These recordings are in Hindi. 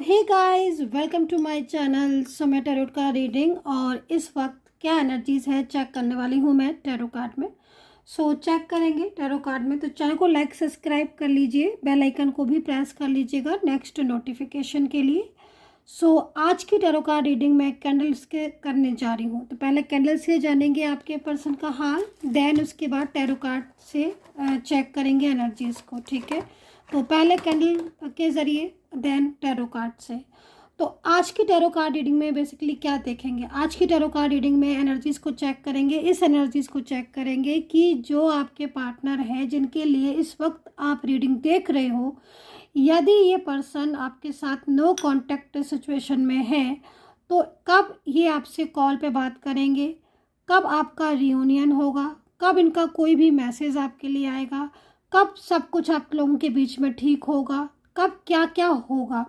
Hey guys, welcome to my channel. So मैं टैरोट का रीडिंग और इस वक्त क्या एनर्जीज है चेक करने वाली हूँ मैं टैरो कार्ड में। चेक करेंगे टैरो कार्ड में। तो चैनल को लाइक सब्सक्राइब कर लीजिए, बेल आइकन को भी प्रेस कर लीजिएगा नेक्स्ट नोटिफिकेशन के लिए। आज की टैरो कार्ड रीडिंग मैं कैंडल्स के करने जा रही हूँ। तो पहले कैंडल से जानेंगे आपके पर्सन का हाल, देन उसके बाद टैरो कार्ड से चेक करेंगे एनर्जीज को। ठीक है, तो पहले कैंडल के ज़रिए देन टैरो कार्ड से। तो आज की टैरो कार्ड रीडिंग में बेसिकली क्या देखेंगे, आज की टैरो कार्ड रीडिंग में एनर्जीज को चेक करेंगे। इस एनर्जीज को चेक करेंगे कि जो आपके पार्टनर है, जिनके लिए इस वक्त आप रीडिंग देख रहे हो, यदि ये पर्सन आपके साथ नो कांटेक्ट सिचुएशन में है तो कब ये आपसे कॉल पे बात करेंगे, कब आपका रियूनियन होगा, कब इनका कोई भी मैसेज आपके लिए आएगा, कब सब कुछ आप लोगों के बीच में ठीक होगा, कब क्या क्या होगा।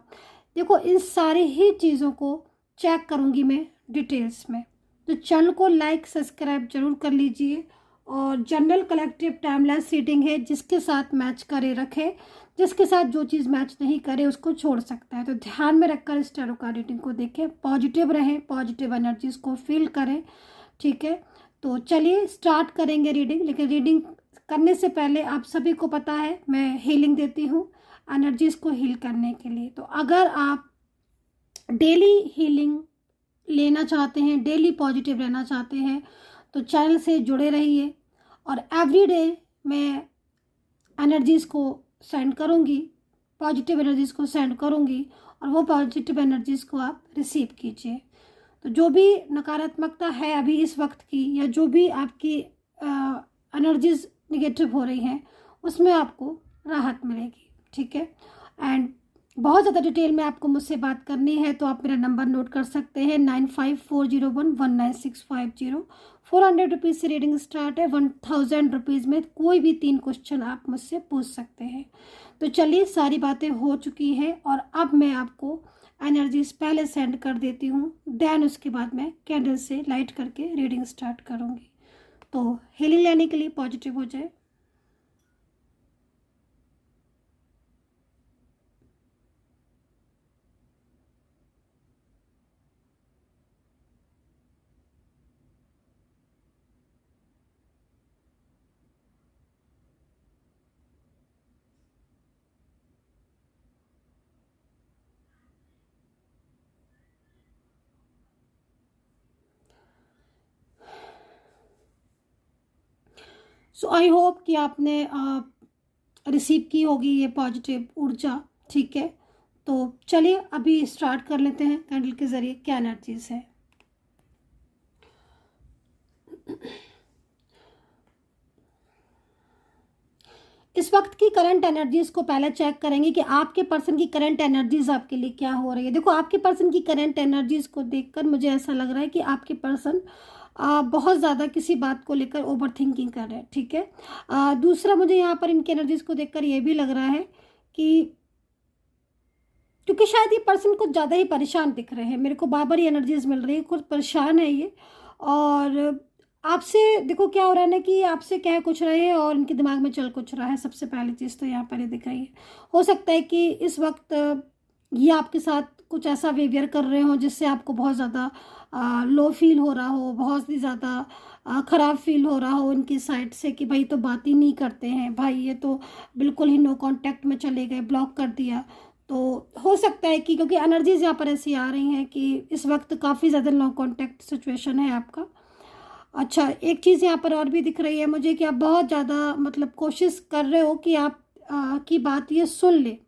देखो, इन सारी ही चीज़ों को चेक करूँगी मैं डिटेल्स में। तो चैनल को लाइक सब्सक्राइब जरूर कर लीजिए। और जनरल कलेक्टिव टाइमलेस रीडिंग है, जिसके साथ मैच करे रखे, जिसके साथ जो चीज़ मैच नहीं करे उसको छोड़ सकता है। तो ध्यान में रखकर इस टैरो कार्ड रीडिंग को देखें, पॉजिटिव रहें, पॉजिटिव एनर्जीज को फील करें। ठीक है, तो चलिए स्टार्ट करेंगे रीडिंग। लेकिन रीडिंग करने से पहले आप सभी को पता है मैं हीलिंग देती हूँ एनर्जीज को हील करने के लिए। तो अगर आप डेली हीलिंग लेना चाहते हैं, डेली पॉजिटिव रहना चाहते हैं, तो चैनल से जुड़े रहिए। और एवरी डे मैं एनर्जीज़ को सेंड करूँगी, पॉजिटिव एनर्जीज़ को सेंड करूँगी, और वो पॉजिटिव एनर्जीज़ को आप रिसीव कीजिए। तो जो भी नकारात्मकता है अभी इस वक्त की, या जो भी आपकी एनर्जीज़ निगेटिव हो रही हैं, उसमें आपको राहत मिलेगी। ठीक है, एंड बहुत ज़्यादा डिटेल में आपको मुझसे बात करनी है तो आप मेरा नंबर नोट कर सकते हैं 9540119650। 400 रुपीज़ से रीडिंग स्टार्ट है। 1000 रुपीज़ में कोई भी 3 क्वेश्चन आप मुझसे पूछ सकते हैं। तो चलिए, सारी बातें हो चुकी हैं और अब मैं आपको एनर्जीज पहले सेंड कर देती हूँ, देन उसके बाद मैं कैंडल से लाइट करके रीडिंग स्टार्ट करूँगी। तो हीलिंग लेने के लिए पॉजिटिव हो जाए। सो आई होप कि आपने रिसीव की होगी ये पॉजिटिव ऊर्जा। ठीक है, तो चलिए अभी स्टार्ट कर लेते हैं कैंडल के ज़रिए क्या एनर्जीज है। इस वक्त की करंट एनर्जीज को पहले चेक करेंगे कि आपके पर्सन की करंट एनर्जीज आपके लिए क्या हो रही है। देखो, आपके पर्सन की करंट एनर्जीज को देखकर मुझे ऐसा लग रहा है कि आपके पर्सन बहुत ज़्यादा किसी बात को लेकर ओवर थिंकिंग कर रहे हैं। ठीक है, दूसरा मुझे यहाँ पर इनकी एनर्जीज को देखकर ये भी लग रहा है कि क्योंकि शायद ये पर्सन कुछ ज़्यादा ही परेशान दिख रहे हैं, मेरे को बार ये एनर्जीज मिल रही है, कुछ परेशान है ये। और आपसे देखो क्या हो रहा है ना, कि आपसे कह कुछ रहे हैं और इनके दिमाग में चल कुछ रहा है। सबसे पहली चीज़ तो यहाँ पर ये दिख रही है। हो सकता है कि इस वक्त ये आपके साथ कुछ ऐसा बिहेवियर कर रहे हो जिससे आपको बहुत ज़्यादा लो फील हो रहा हो, बहुत ही ज़्यादा ख़राब फील हो रहा हो इनकी साइड से, कि भाई तो बात ही नहीं करते हैं, भाई ये तो बिल्कुल ही नो कांटेक्ट में चले गए, ब्लॉक कर दिया। तो हो सकता है कि क्योंकि एनर्जीज यहाँ पर ऐसी आ रही हैं कि इस वक्त काफ़ी ज़्यादा नो कांटेक्ट सिचुएशन है आपका। अच्छा, एक चीज़ यहाँ पर और भी दिख रही है मुझे कि आप बहुत ज़्यादा मतलब कोशिश कर रहे हो कि आप की बात ये सुन ले,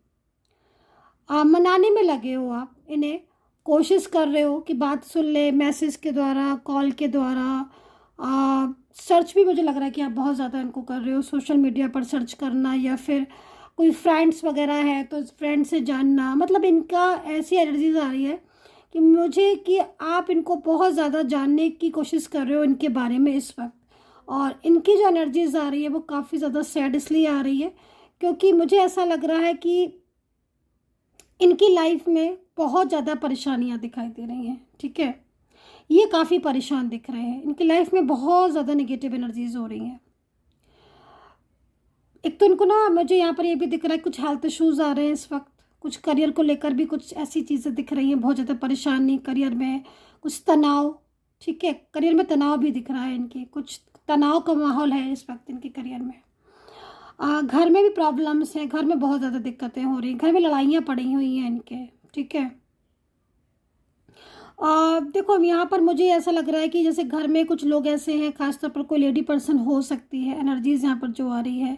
मनाने में लगे हो आप इन्हें, कोशिश कर रहे हो कि बात सुन ले, मैसेज के द्वारा, कॉल के द्वारा, सर्च भी मुझे लग रहा है कि आप बहुत ज़्यादा इनको कर रहे हो, सोशल मीडिया पर सर्च करना, या फिर कोई फ्रेंड्स वगैरह है तो फ्रेंड से जानना। मतलब इनका ऐसी एनर्जीज आ रही है कि मुझे कि आप इनको बहुत ज़्यादा जानने की कोशिश कर रहे हो इनके बारे में इस वक्त। और इनकी जो एनर्जीज आ रही है वो काफ़ी ज़्यादा सैड इसलिए आ रही है क्योंकि मुझे ऐसा लग रहा है कि इनकी लाइफ में बहुत ज़्यादा परेशानियां दिखाई दे रही हैं। ठीक है, ये काफ़ी परेशान दिख रहे हैं, इनकी लाइफ में बहुत ज़्यादा नेगेटिव एनर्जीज हो रही हैं। एक तो इनको ना मुझे यहाँ पर ये भी दिख रहा है कुछ हेल्थ इश्यूज़ आ रहे हैं इस वक्त, कुछ करियर को लेकर भी कुछ ऐसी चीज़ें दिख रही हैं, बहुत ज़्यादा परेशानी करियर में, कुछ तनाव। ठीक है, करियर में तनाव भी दिख रहा है इनके, कुछ तनाव का माहौल है इस वक्त इनके करियर में। घर में भी प्रॉब्लम्स हैं, घर में बहुत ज़्यादा दिक्कतें हो रही हैं, घर में लड़ाइयाँ पड़ी हुई हैं इनके। ठीक है, देखो यहाँ पर मुझे ऐसा लग रहा है कि जैसे घर में कुछ लोग ऐसे हैं, खासतौर पर कोई लेडी पर्सन हो सकती है, एनर्जीज यहाँ पर जो आ रही है,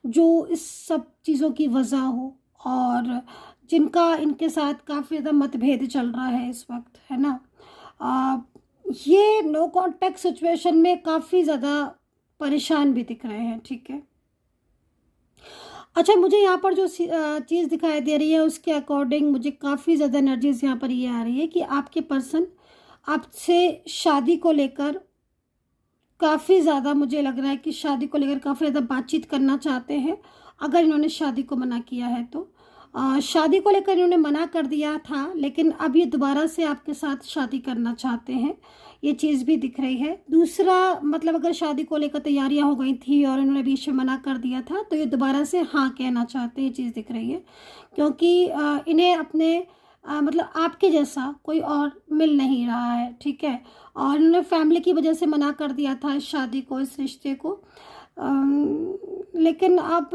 जो इस सब चीज़ों की वजह हो, और जिनका इनके साथ काफ़ी ज़्यादा मतभेद चल रहा है इस वक्त, है ना। ये नो कॉन्टैक्ट सिचुएशन में काफ़ी ज़्यादा परेशान भी दिख रहे हैं। ठीक है, अच्छा, मुझे यहाँ पर जो चीज़ दिखाई दे रही है उसके अकॉर्डिंग मुझे काफ़ी ज़्यादा एनर्जीज यहाँ पर ये आ रही है कि आपके पर्सन आपसे शादी को लेकर काफ़ी ज़्यादा, मुझे लग रहा है कि शादी को लेकर काफ़ी ज़्यादा बातचीत करना चाहते हैं। अगर इन्होंने शादी को मना किया है तो शादी को लेकर इन्होंने मना कर दिया था, लेकिन अब ये दोबारा से आपके साथ शादी करना चाहते हैं, ये चीज़ भी दिख रही है। दूसरा मतलब अगर शादी को लेकर तैयारियां हो गई थी और इन्होंने बीच में मना कर दिया था, तो ये दोबारा से हाँ कहना चाहते हैं, ये चीज़ दिख रही है। क्योंकि इन्हें अपने मतलब आपके जैसा कोई और मिल नहीं रहा है। ठीक है, और इन्होंने फैमिली की वजह से मना कर दिया था इस शादी को, इस रिश्ते को। लेकिन अब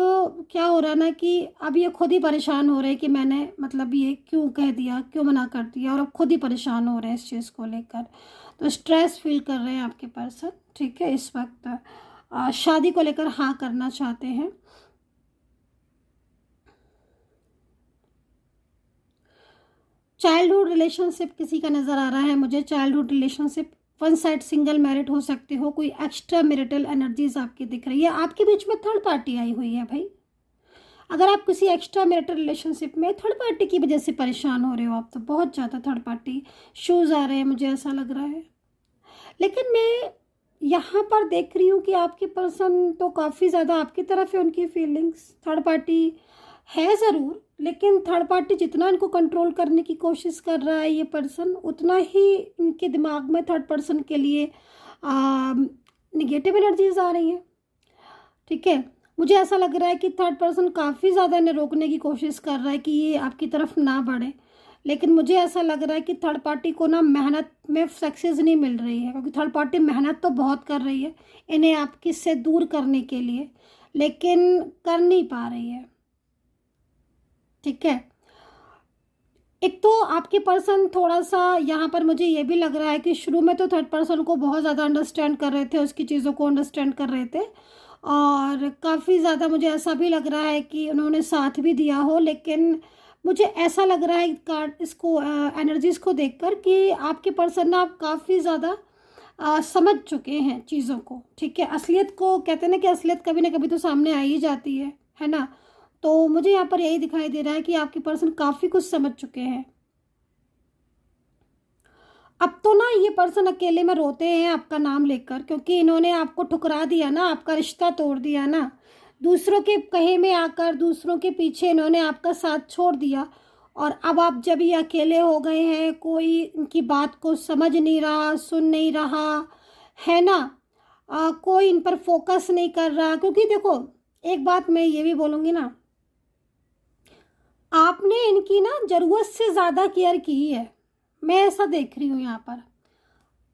क्या हो रहा है ना कि अब ये खुद ही परेशान हो रहे हैं कि मैंने मतलब ये क्यों कह दिया, क्यों मना कर दिया, और अब खुद ही परेशान हो रहे हैं इस चीज़ को लेकर। तो स्ट्रेस फील कर रहे हैं आपके पर्सन। ठीक है, इस वक्त शादी को लेकर हाँ करना चाहते हैं। चाइल्डहुड रिलेशनशिप किसी का नज़र आ रहा है मुझे, childhood relationship, one side single married हो सकते हो, कोई एक्स्ट्रा मैरिटल एनर्जीज आपकी दिख रही है। आपके बीच में थर्ड पार्टी आई हुई है भाई। अगर आप किसी एक्स्ट्रा मैरिटल रिलेशनशिप में थर्ड पार्टी की वजह से परेशान हो रहे हो आप, तो बहुत ज़्यादा थर्ड पार्टी शूज़ आ रहे हैं, मुझे ऐसा लग रहा है। लेकिन मैं यहाँ पर देख रही हूँ कि आपके पर्सन तो काफ़ी ज़्यादा आपकी तरफ है, उनकी फीलिंग्स। थर्ड पार्टी है ज़रूर, लेकिन थर्ड पार्टी जितना इनको कंट्रोल करने की कोशिश कर रहा है ये पर्सन, उतना ही इनके दिमाग में थर्ड पर्सन के लिए निगेटिव एनर्जीज आ रही हैं। ठीक है, मुझे ऐसा लग रहा है कि थर्ड पर्सन काफ़ी ज़्यादा इन्हें रोकने की कोशिश कर रहा है कि ये आपकी तरफ ना बढ़े। लेकिन मुझे ऐसा लग रहा है कि थर्ड पार्टी को ना मेहनत में सक्सेस नहीं मिल रही है, क्योंकि थर्ड पार्टी मेहनत तो बहुत कर रही है इन्हें आपकी से दूर करने के लिए, लेकिन कर नहीं पा रही है। ठीक है, एक तो आपके पर्सन थोड़ा सा यहाँ पर मुझे ये भी लग रहा है कि शुरू में तो थर्ड पर्सन को बहुत ज़्यादा अंडरस्टैंड कर रहे थे, उसकी चीज़ों को अंडरस्टैंड कर रहे थे, और काफ़ी ज़्यादा मुझे ऐसा भी लग रहा है कि उन्होंने साथ भी दिया हो। लेकिन मुझे ऐसा लग रहा है कार्ड इसको एनर्जीज़ को देखकर कि आपके पर्सन ना आप काफ़ी ज़्यादा समझ चुके हैं चीज़ों को। ठीक है, असलियत को कहते हैं ना कि असलियत कभी ना कभी तो सामने आ ही जाती है ना। तो मुझे यहाँ पर यही दिखाई दे रहा है कि आपके पर्सन काफ़ी कुछ समझ चुके हैं। अब तो ना ये पर्सन अकेले में रोते हैं आपका नाम लेकर, क्योंकि इन्होंने आपको ठुकरा दिया ना, आपका रिश्ता तोड़ दिया ना, दूसरों के कहे में आकर दूसरों के पीछे इन्होंने आपका साथ छोड़ दिया। और अब आप जब ये अकेले हो गए हैं, कोई इनकी बात को समझ नहीं रहा, सुन नहीं रहा, है ना, कोई इन पर फोकस नहीं कर रहा। क्योंकि देखो, एक बात मैं ये भी बोलूँगी ना, आपने इनकी ना ज़रूरत से ज़्यादा केयर की है, मैं ऐसा देख रही हूँ यहाँ पर।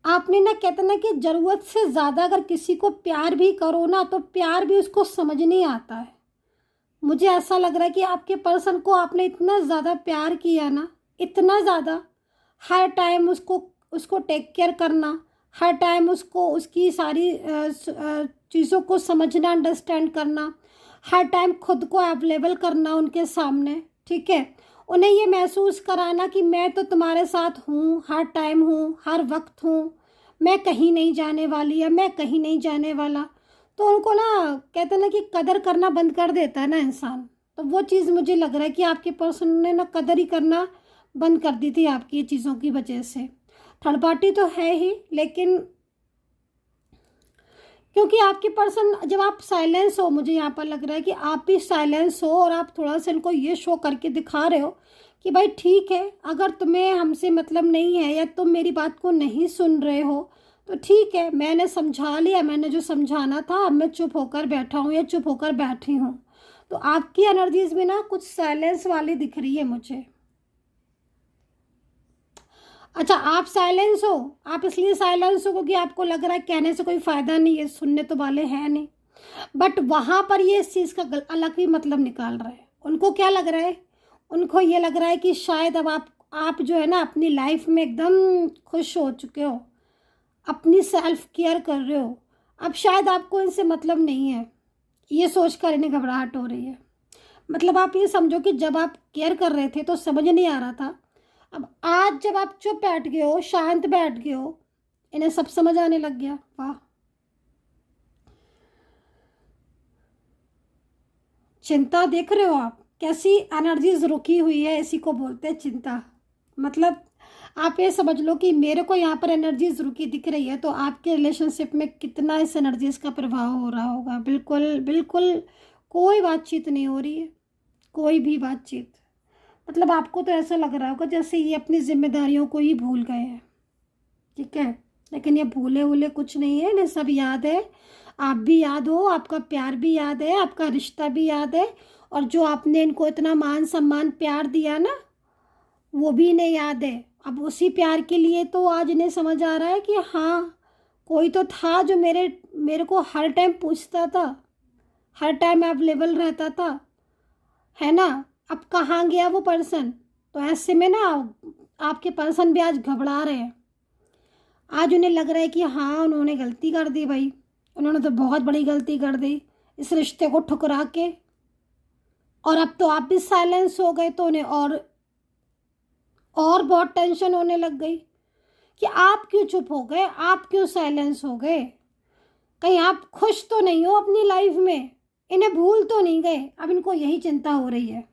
आपने ना, कहते ना कि ज़रूरत से ज़्यादा अगर किसी को प्यार भी करो ना, तो प्यार भी उसको समझ नहीं आता है। मुझे ऐसा लग रहा है कि आपके पर्सन को आपने इतना ज़्यादा प्यार किया ना, इतना ज़्यादा, हर टाइम उसको उसको टेक केयर करना, हर टाइम उसको उसकी सारी चीज़ों को समझना, अंडरस्टैंड करना, हर टाइम खुद को अवेलेबल करना उनके सामने। ठीक है, उन्हें ये महसूस कराना कि मैं तो तुम्हारे साथ हूँ, हर टाइम हूँ, हर वक्त हूँ, मैं कहीं नहीं जाने वाली या मैं कहीं नहीं जाने वाला। तो उनको ना, कहते हैं ना कि कदर करना बंद कर देता है ना इंसान। तो वो चीज़ मुझे लग रहा है कि आपके पर्सन ने ना कदर ही करना बंद कर दी थी आपकी ये चीज़ों की वजह से। थर्ड पार्टी तो है ही, लेकिन क्योंकि आपके पर्सन, जब आप साइलेंस हो, मुझे यहाँ पर लग रहा है कि आप भी साइलेंस हो और आप थोड़ा सा इनको ये शो करके दिखा रहे हो कि भाई ठीक है, अगर तुम्हें हमसे मतलब नहीं है या तुम मेरी बात को नहीं सुन रहे हो तो ठीक है, मैंने समझा लिया, मैंने जो समझाना था, अब मैं चुप होकर बैठा हूँ या चुप होकर बैठी हूँ। तो आपकी एनर्जीज में ना कुछ साइलेंस वाली दिख रही है मुझे। अच्छा, आप साइलेंस हो, आप इसलिए साइलेंस हो क्योंकि आपको लग रहा है कहने से कोई फ़ायदा नहीं है, सुनने तो वाले हैं नहीं। बट वहाँ पर ये इस चीज़ का अलग ही मतलब निकाल रहा है। उनको क्या लग रहा है, उनको ये लग रहा है कि शायद अब आप जो है ना अपनी लाइफ में एकदम खुश हो चुके हो, अपनी सेल्फ केयर कर रहे हो, अब शायद आपको इनसे मतलब नहीं है। ये सोच कर इन्हें घबराहट हो रही है। मतलब आप ये समझो कि जब आप केयर कर रहे थे तो समझ नहीं आ रहा था, अब आज जब आप चुप बैठ गए हो, शांत बैठ गए हो, इन्हें सब समझ आने लग गया। वाह, चिंता देख रहे हो आप, कैसी एनर्जीज रुकी हुई है, इसी को बोलते हैं चिंता। मतलब आप ये समझ लो कि मेरे को यहाँ पर एनर्जीज रुकी दिख रही है, तो आपके रिलेशनशिप में कितना इस एनर्जीज का प्रभाव हो रहा होगा। बिल्कुल बिल्कुल कोई बातचीत नहीं हो रही है, कोई भी बातचीत। मतलब आपको तो ऐसा लग रहा होगा जैसे ये अपनी जिम्मेदारियों को ही भूल गए हैं, ठीक है। लेकिन ये भूले वूले कुछ नहीं है, इन्हें सब याद है। आप भी याद हो, आपका प्यार भी याद है, आपका रिश्ता भी याद है, और जो आपने इनको इतना मान सम्मान प्यार दिया ना, वो भी इन्हें याद है। अब उसी प्यार के लिए तो आज इन्हें समझ आ रहा है कि हाँ, कोई तो था जो मेरे को हर टाइम पूछता था, हर टाइम अवेलेबल रहता था, है ना। अब कहाँ गया वो पर्सन। तो ऐसे में ना आपके पर्सन भी आज घबरा रहे हैं। आज उन्हें लग रहा है कि हाँ, उन्होंने गलती कर दी भाई, उन्होंने तो बहुत बड़ी गलती कर दी इस रिश्ते को ठुकरा के। और अब तो आप भी साइलेंस हो गए, तो उन्हें और बहुत टेंशन होने लग गई कि आप क्यों चुप हो गए, आप क्यों साइलेंस हो गए, कहीं आप खुश तो नहीं हो अपनी लाइफ में, इन्हें भूल तो नहीं गए। अब इनको यही चिंता हो रही है।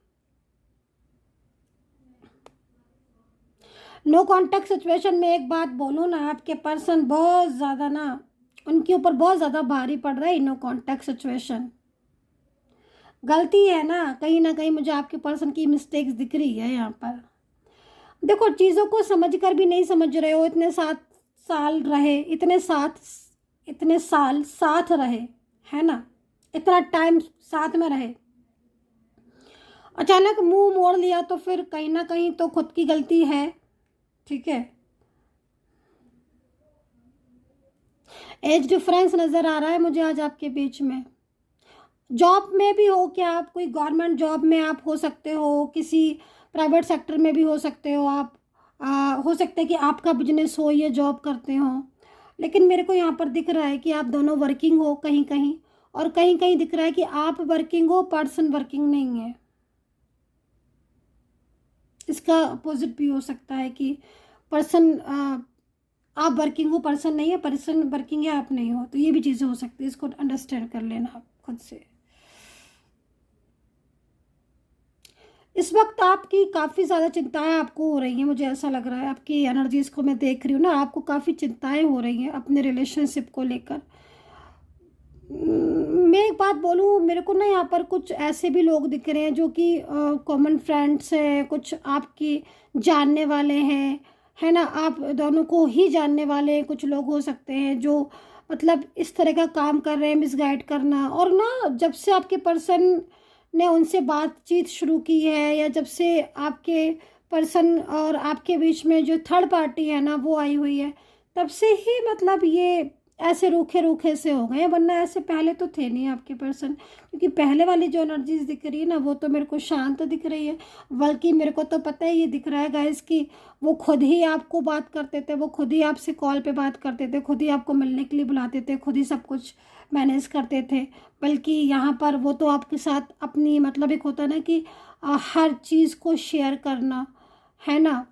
नो कॉन्टेक्ट सिचुएशन में एक बात बोलूँ ना, आपके पर्सन बहुत ज़्यादा ना, उनके ऊपर बहुत ज़्यादा भारी पड़ रहा है नो कॉन्टेक्ट सिचुएशन। गलती है ना कहीं मुझे आपके पर्सन की मिस्टेक्स दिख रही है यहाँ पर। देखो, चीज़ों को समझ कर भी नहीं समझ रहे हो। इतने 7 साल रहे, इतने साल साथ रहे, है ना, इतना टाइम साथ में रहे, अचानक मुंह मोड़ लिया, तो फिर कहीं ना कहीं तो खुद की गलती है, ठीक है। एज डिफरेंस नज़र आ रहा है मुझे आज आपके बीच में। जॉब में भी हो क्या आप, कोई गवर्नमेंट जॉब में आप हो सकते हो, किसी प्राइवेट सेक्टर में भी हो सकते हो आप। हो सकता है कि आपका बिजनेस हो, ये जॉब करते हो। लेकिन मेरे को यहाँ पर दिख रहा है कि आप दोनों वर्किंग हो कहीं कहीं, और कहीं कहीं दिख रहा है कि आप वर्किंग हो, पर्सन वर्किंग नहीं है। इसका अपोजिट भी हो सकता है कि पर्सन आप वर्किंग हो, पर्सन नहीं है, पर्सन वर्किंग है, आप नहीं हो। तो ये भी चीज़ें हो सकती है, इसको अंडरस्टैंड कर लेना आप खुद से। इस वक्त आपकी काफ़ी ज़्यादा चिंताएं आपको हो रही हैं, मुझे ऐसा लग रहा है। आपकी एनर्जीज़ को मैं देख रही हूँ ना, आपको काफ़ी चिंताएं हो रही हैं अपने रिलेशनशिप को लेकर। मैं एक बात बोलूँ, मेरे को ना यहाँ पर कुछ ऐसे भी लोग दिख रहे हैं जो कि कॉमन फ्रेंड्स हैं, कुछ आपकी जानने वाले हैं, है ना, आप दोनों को ही जानने वाले कुछ लोग हो सकते हैं जो मतलब इस तरह का काम कर रहे हैं, मिसगाइड करना। और ना, जब से आपके पर्सन ने उनसे बातचीत शुरू की है, या जब से आपके पर्सन और आपके बीच में जो थर्ड पार्टी है ना वो आई हुई है, तब से ही मतलब ये ऐसे रूखे रूखे से हो गए हैं। वरना ऐसे पहले तो थे नहीं आपके पर्सन। क्योंकि पहले वाली जो एनर्जीज दिख रही है ना, वो तो मेरे को शांत दिख रही है। बल्कि मेरे को तो पता है, ये दिख रहा है गाइस कि वो खुद ही आपको बात करते थे, वो खुद ही आपसे कॉल पे बात करते थे, खुद ही आपको मिलने के लिए बुलाते थे, खुद ही सब कुछ मैनेज करते थे। बल्कि यहाँ पर वो तो आपके साथ अपनी मतलब एक होता ना कि हर चीज़ को शेयर करना, है ना।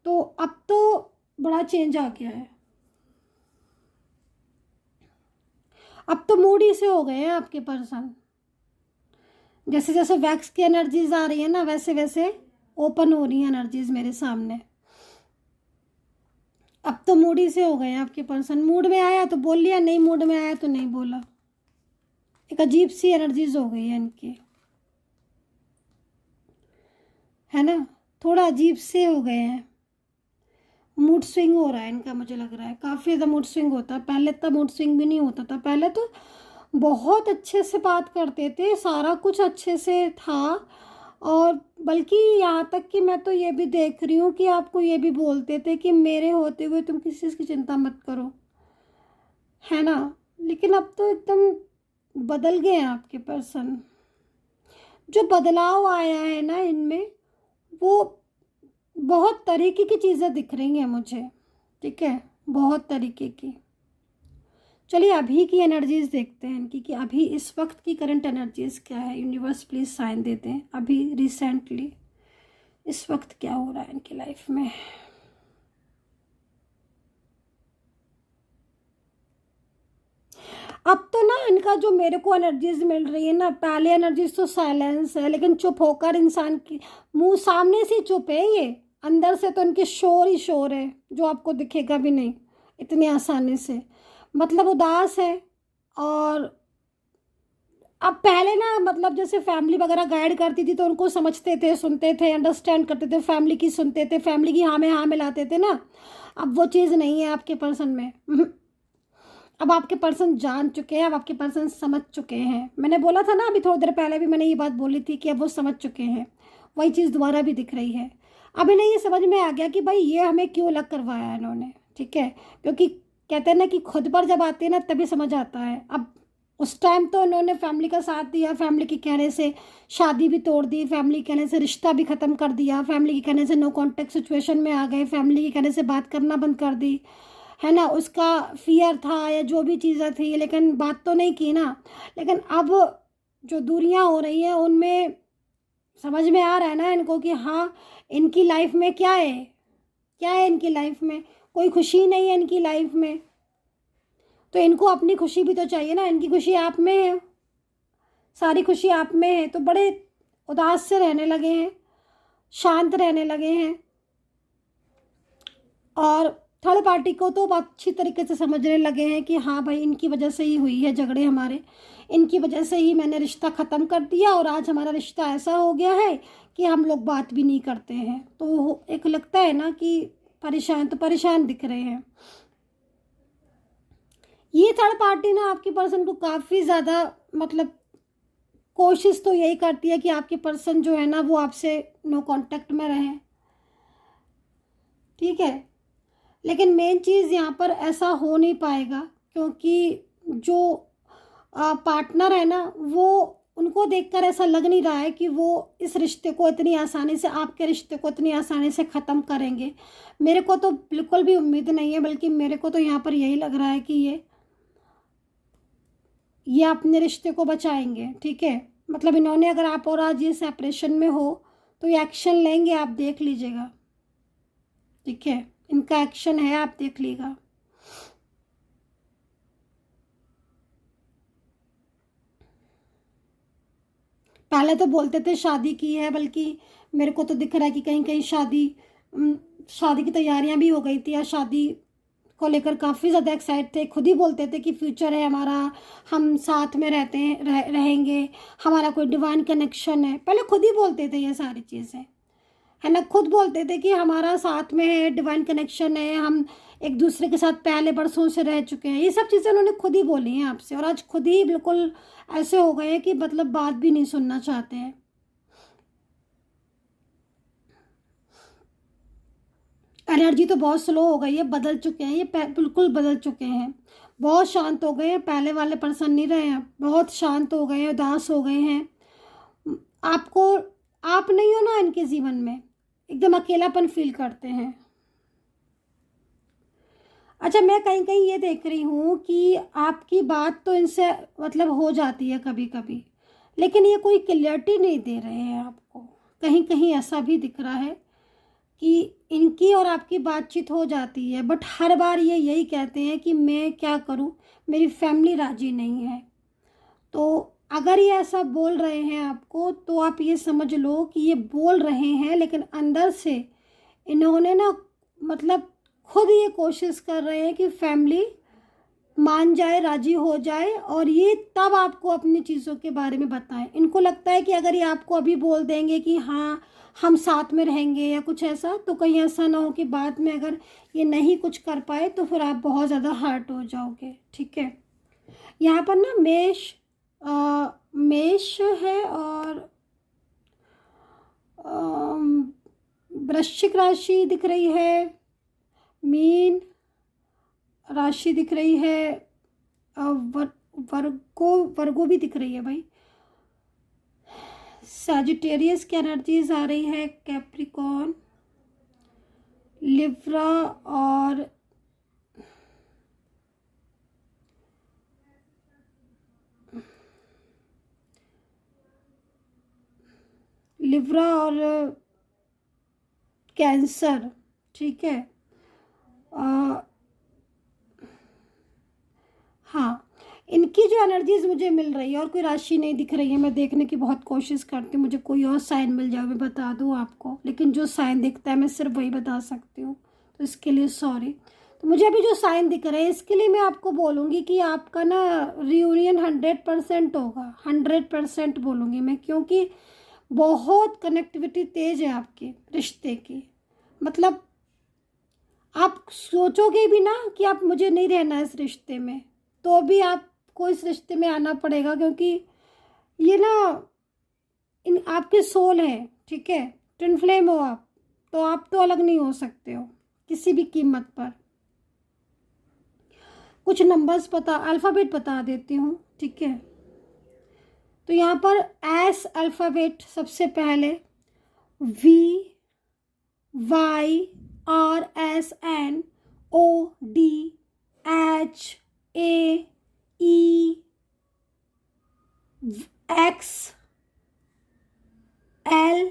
तो अब तो बड़ा चेंज आ गया है। अब तो मूडी से हो गए हैं आपके पर्सन। जैसे जैसे वैक्स की एनर्जीज आ रही है ना, वैसे वैसे ओपन हो रही है एनर्जीज मेरे सामने। अब तो मूडी से हो गए हैं आपके पर्सन। मूड में आया तो बोल लिया, नहीं मूड में आया तो नहीं बोला। एक अजीब सी एनर्जीज हो गई है इनकी, है ना, थोड़ा अजीब से हो गए हैं। मूड स्विंग हो रहा है इनका, मुझे लग रहा है काफ़ी ज़्यादा मूड स्विंग होता है। पहले इतना मूड स्विंग भी नहीं होता था। पहले तो बहुत अच्छे से बात करते थे, सारा कुछ अच्छे से था। और बल्कि यहाँ तक कि मैं तो ये भी देख रही हूँ कि आपको ये भी बोलते थे कि मेरे होते हुए तुम किसी चीज़ की चिंता मत करो, है ना। लेकिन अब तो एकदम बदल गए हैं आपके पर्सन। जो बदलाव आया है ना इनमें, वो बहुत तरीके की चीज़ें दिख रही हैं मुझे, ठीक है, बहुत तरीके की। चलिए अभी की एनर्जीज देखते हैं इनकी, कि अभी इस वक्त की करंट एनर्जीज क्या है। यूनिवर्स प्लीज साइन देते हैं अभी रिसेंटली इस वक्त क्या हो रहा है इनकी लाइफ में। अब तो ना इनका जो मेरे को एनर्जीज मिल रही है ना, पहले एनर्जीज तो साइलेंस है, लेकिन चुप होकर इंसान की मुंह सामने से चुप है, ये अंदर से तो इनके शोर ही शोर है, जो आपको दिखेगा भी नहीं इतनी आसानी से। मतलब उदास है। और अब पहले ना, मतलब जैसे फैमिली वगैरह गाइड करती थी तो उनको समझते थे, सुनते थे, अंडरस्टैंड करते थे, फैमिली की सुनते थे, फैमिली की हाँ में हाँ मिलाते थे ना। अब वो चीज़ नहीं है आपके पर्सन में। अब आपके पर्सन जान चुके हैं, अब आपके पर्सन समझ चुके हैं। मैंने बोला था ना अभी थोड़ी देर पहले भी मैंने ये बात बोली थी कि अब वो समझ चुके हैं। वही चीज़ दोबारा भी दिख रही है। अब इन्हें ये समझ में आ गया कि भाई ये हमें क्यों अलग करवाया है इन्होंने, ठीक है। क्योंकि कहते हैं ना कि खुद पर जब आते हैं ना तभी समझ आता है। अब उस टाइम तो उन्होंने फैमिली का साथ दिया, फैमिली के कहने से शादी भी तोड़ दी, फैमिली के कहने से रिश्ता भी ख़त्म कर दिया, फैमिली के कहने से नो कांटेक्ट सिचुएशन में आ गए, फैमिली के कहने से बात करना बंद कर दी, है ना। उसका फियर था या जो भी चीज़ें थी, लेकिन बात तो नहीं की ना। लेकिन अब जो दूरियां हो रही हैं उनमें समझ में आ रहा है ना इनको कि हाँ इनकी लाइफ में क्या है, क्या है इनकी लाइफ में, कोई खुशी नहीं है इनकी लाइफ में। तो इनको अपनी खुशी भी तो चाहिए ना, इनकी खुशी आप में है, सारी खुशी आप में है। तो बड़े उदास से रहने लगे हैं, शांत रहने लगे हैं। और थर्ड पार्टी को तो अच्छी तरीके से समझने लगे हैं कि हाँ भाई इनकी वजह से ही हुई है झगड़े हमारे, इनकी वजह से ही मैंने रिश्ता ख़त्म कर दिया और आज हमारा रिश्ता ऐसा हो गया है कि हम लोग बात भी नहीं करते हैं। तो एक लगता है ना कि परेशान तो परेशान दिख रहे हैं। ये थर्ड पार्टी ना आपके पर्सन को काफ़ी ज़्यादा, मतलब कोशिश तो यही करती है कि आपके पर्सन जो है ना वो आपसे नो कांटेक्ट में रहे, ठीक है। लेकिन मेन चीज़ यहाँ पर ऐसा हो नहीं पाएगा, क्योंकि जो पार्टनर है ना वो, उनको देखकर ऐसा लग नहीं रहा है कि वो इस रिश्ते को इतनी आसानी से, आपके रिश्ते को इतनी आसानी से ख़त्म करेंगे। मेरे को तो बिल्कुल भी उम्मीद नहीं है, बल्कि मेरे को तो यहाँ पर यही लग रहा है कि ये अपने रिश्ते को बचाएंगे, ठीक है। मतलब इन्होंने, अगर आप और आज ये सेपरेशन में हो तो ये एक्शन लेंगे, आप देख लीजिएगा, ठीक है। इनका एक्शन है, आप देख लीजिएगा। पहले तो बोलते थे शादी की है, बल्कि मेरे को तो दिख रहा है कि कहीं कहीं शादी की तैयारियां भी हो गई थी, या शादी को लेकर काफ़ी ज़्यादा एक्साइट थे। खुद ही बोलते थे कि फ्यूचर है हमारा, हम साथ में रहते हैं, रहेंगे, हमारा कोई डिवाइन कनेक्शन है। पहले खुद ही बोलते थे ये सारी चीज़ें, है ना। खुद बोलते थे कि हमारा साथ में है, डिवाइन कनेक्शन है, हम एक दूसरे के साथ पहले बरसों से रह चुके हैं। ये सब चीज़ें उन्होंने खुद ही बोली हैं आपसे, और आज खुद ही बिल्कुल ऐसे हो गए हैं कि मतलब बात भी नहीं सुनना चाहते हैं। एनर्जी तो बहुत स्लो हो गई है, बदल चुके हैं ये, बिल्कुल बदल चुके हैं। बहुत शांत हो गए हैं, पहले वाले पर्सन नहीं रहे हैं, बहुत शांत हो गए हैं, उदास हो गए हैं। आपको, आप नहीं हो ना इनके जीवन में, एकदम अकेलापन फील करते हैं। अच्छा, मैं कहीं कहीं ये देख रही हूँ कि आपकी बात तो इनसे मतलब हो जाती है कभी कभी, लेकिन ये कोई क्लियरिटी नहीं दे रहे हैं आपको। कहीं कहीं ऐसा भी दिख रहा है कि इनकी और आपकी बातचीत हो जाती है, बट हर बार ये यही कहते हैं कि मैं क्या करूँ, मेरी फैमिली राजी नहीं है। तो अगर ये ऐसा बोल रहे हैं आपको, तो आप ये समझ लो कि ये बोल रहे हैं, लेकिन अंदर से इन्होंने ना, मतलब खुद ये कोशिश कर रहे हैं कि फैमिली मान जाए, राजी हो जाए, और ये तब आपको अपनी चीज़ों के बारे में बताएं। इनको लगता है कि अगर ये आपको अभी बोल देंगे कि हाँ हम साथ में रहेंगे या कुछ ऐसा, तो कहीं ऐसा ना हो कि बाद में अगर ये नहीं कुछ कर पाए तो फिर आप बहुत ज़्यादा हर्ट हो जाओगे, ठीक है। यहाँ पर ना मेष है और वृश्चिक राशि दिख रही है, मीन राशि दिख रही है, वर्गो भी दिख रही है भाई, सैजिटेरियस की एनर्जीज आ रही है, कैप्रिकॉर्न, लिब्रा और कैंसर। ठीक है, हाँ, इनकी जो एनर्जीज मुझे मिल रही है और कोई राशि नहीं दिख रही है। मैं देखने की बहुत कोशिश करती हूँ, मुझे कोई और साइन मिल जाए मैं बता दूँ आपको, लेकिन जो साइन दिखता है मैं सिर्फ वही बता सकती हूँ, तो इसके लिए सॉरी। तो मुझे अभी जो साइन दिख रहे हैं इसके लिए मैं आपको बोलूँगी कि आपका ना रियूनियन 100% होगा, 100% बोलूँगी मैं, क्योंकि बहुत कनेक्टिविटी तेज है आपके रिश्ते की। मतलब आप सोचोगे भी ना कि आप मुझे नहीं रहना इस रिश्ते में, तो भी आपको इस रिश्ते में आना पड़ेगा, क्योंकि ये ना इन आपके सोल है। ठीक है, ट्विन फ्लेम हो आप, तो आप तो अलग नहीं हो सकते हो किसी भी कीमत पर। कुछ नंबर्स अल्फ़ाबेट बता देती हूँ। ठीक है, तो यहाँ पर एस अल्फ़ाबेट सबसे पहले, V, Y, R, S, N, O, D, H, A, E, X, L,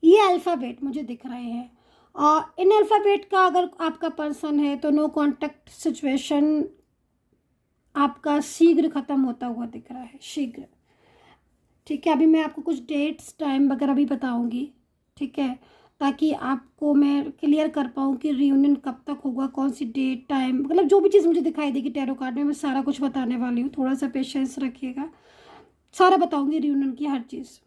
ये अल्फ़ाबेट मुझे दिख रहे हैं। और इन अल्फ़ाबेट का अगर आपका पर्सन है तो नो कॉन्टैक्ट सिचुएशन आपका शीघ्र ख़त्म होता हुआ दिख रहा है, शीघ्र। ठीक है, अभी मैं आपको कुछ डेट्स टाइम वगैरह भी बताऊंगी। ठीक है, ताकि आपको मैं क्लियर कर पाऊँ कि रियूनियन कब तक होगा, कौन सी डेट टाइम, मतलब जो भी चीज़ मुझे दिखाई देगी टैरो कार्ड में मैं सारा कुछ बताने वाली हूँ। थोड़ा सा पेशेंस रखिएगा, सारा बताऊंगी रियूनियन की हर चीज़।